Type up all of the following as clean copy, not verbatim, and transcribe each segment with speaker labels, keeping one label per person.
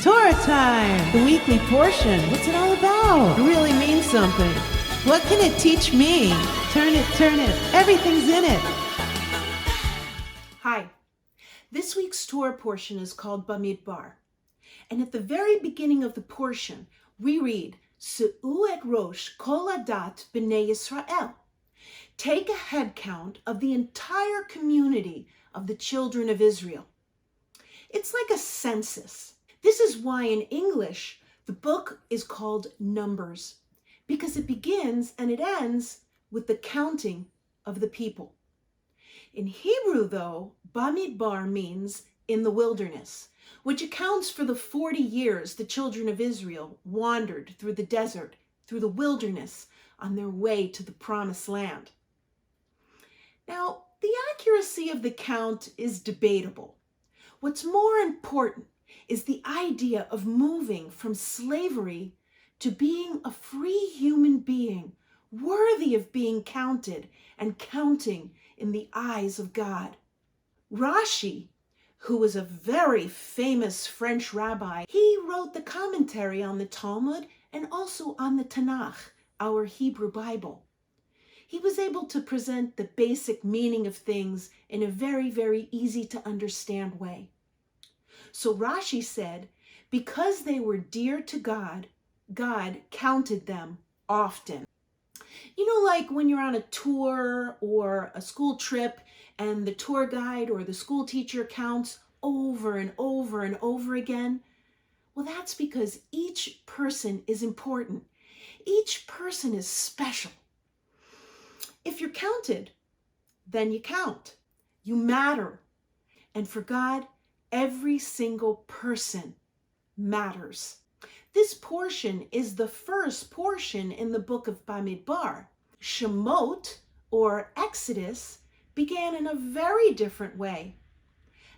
Speaker 1: Torah time! The weekly portion. What's it all about? It really means something. What can it teach me? Turn it. Everything's in it.
Speaker 2: Hi. This week's Torah portion is called Bamidbar. And at the very beginning of the portion, we read, Se'u et rosh kol adat b'nei Yisrael. Take a head count of the entire community of the children of Israel. It's like a census. This is why in English, the book is called Numbers, because it begins and it ends with the counting of the people. In Hebrew, though, Bamidbar means in the wilderness, which accounts for the 40 years the children of Israel wandered through the desert, through the wilderness, on their way to the promised land. Now, the accuracy of the count is debatable. What's more important is the idea of moving from slavery to being a free human being, worthy of being counted and counting in the eyes of God. Rashi, who was a very famous French rabbi, he wrote the commentary on the Talmud and also on the Tanakh, our Hebrew Bible. He was able to present the basic meaning of things in a very, very easy to understand way. So Rashi said, because they were dear to God, God counted them often. You know, like when you're on a tour or a school trip and the tour guide or the school teacher counts over and over and over again? Well, that's because each person is important. Each person is special. If you're counted, then you count. You matter. And for God, every single person matters. This portion is the first portion in the book of Bamidbar. Shemot, or Exodus, began in a very different way.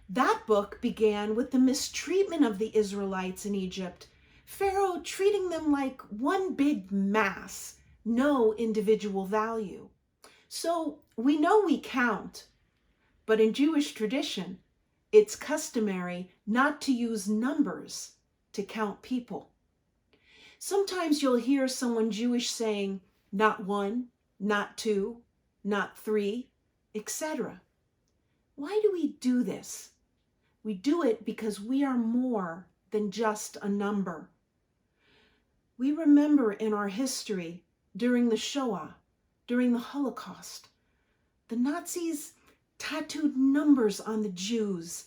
Speaker 2: That book began with the mistreatment of the Israelites in Egypt, Pharaoh treating them like one big mass, no individual value. So we know we count, but in Jewish tradition, it's customary not to use numbers to count people. Sometimes you'll hear someone Jewish saying, not one, not two, not three, etc. Why do we do this? We do it because we are more than just a number. We remember in our history, during the Shoah, during the Holocaust, the Nazis tattooed numbers on the Jews.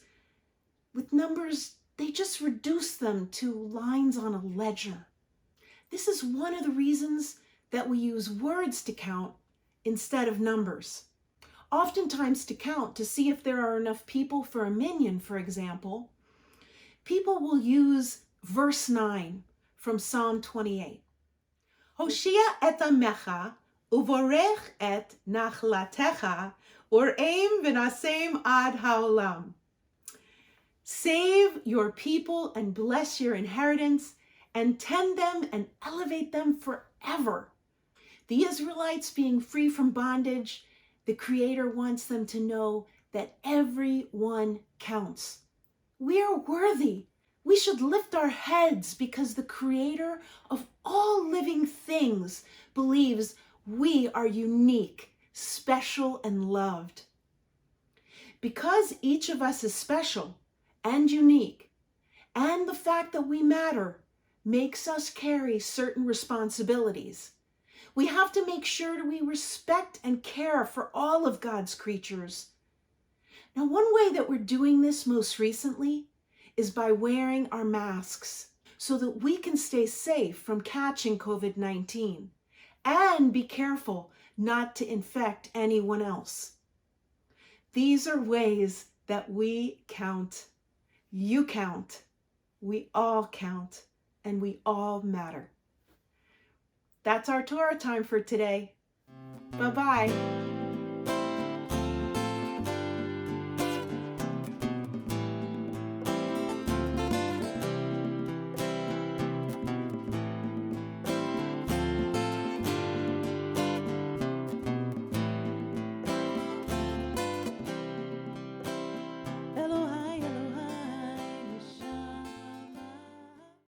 Speaker 2: With numbers, they just reduced them to lines on a ledger. This is one of the reasons that we use words to count instead of numbers. Oftentimes to count, to see if there are enough people for a minyan, for example, people will use verse 9 from Psalm 28. Hoshia et amecha, uvorech et nachlatecha, Or'em v'nasem ad ha'olam. Save your people and bless your inheritance and tend them and elevate them forever. The Israelites being free from bondage, the Creator wants them to know that everyone counts. We are worthy. We should lift our heads because the Creator of all living things believes we are unique, special, and loved. Because each of us is special and unique, and the fact that we matter makes us carry certain responsibilities. We have to make sure that we respect and care for all of God's creatures. Now, one way that we're doing this most recently is by wearing our masks so that we can stay safe from catching COVID-19 and be careful not to infect anyone else. These are ways that we count. You count. We all count, and we all matter. That's our Torah time for today. Bye-bye.